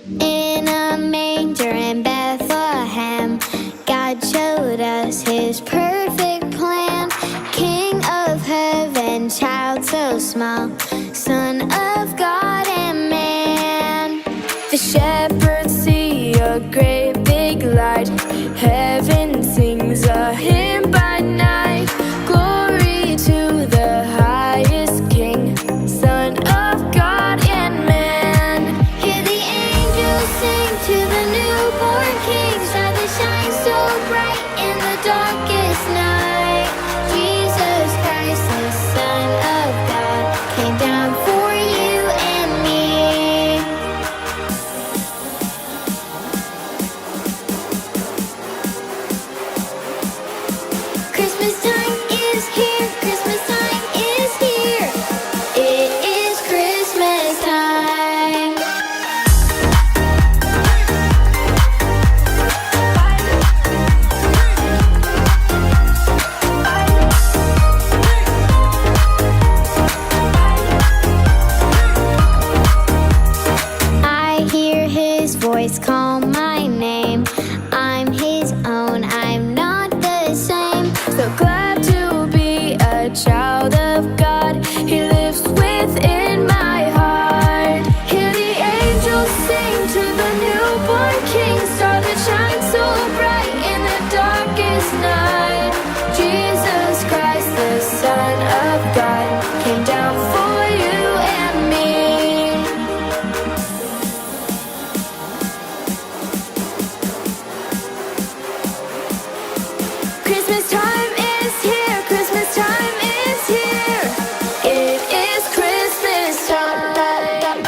In a manger in Bethlehem, God showed us his perfect plan. King of heaven, child so small, Son of God and man. The shepherds see a great big light. Heaven sings a hymn by night. Glory to the highest King, Son of God and man. Hear the angels sing to the newborn King. Star that shines so bright in the darkest night. Jesus Christ, the Son of God, came down for you and me. Christmas time is here. Christmas time is here. It is Christmas time. I hear his voice call my name. I'm his own, I'm not the same. So glad to be a child of God. He lives within my heart. Hear the angels sing to the newborn King. Star that shines so bright in the darkest night. Jesus Christ, the Son of God, came down for you and me. Christmas time is here. Christmas time is here. It is Christmas time.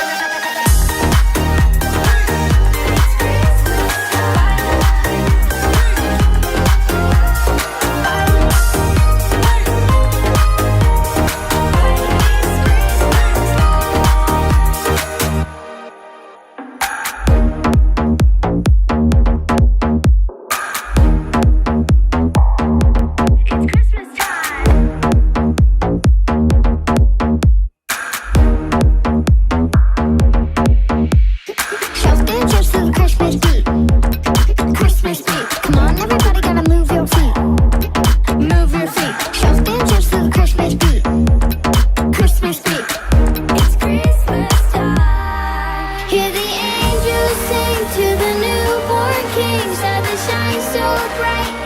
It's Christmas time. Shout the church to the Christmas beat. Christmas beat. Come on, everybody, gotta move your feet. Move your feet. Shout the church to the Christmas beat. Christmas beat. It's Christmas time. Hear the angels sing to the newborn King. Star that shines so bright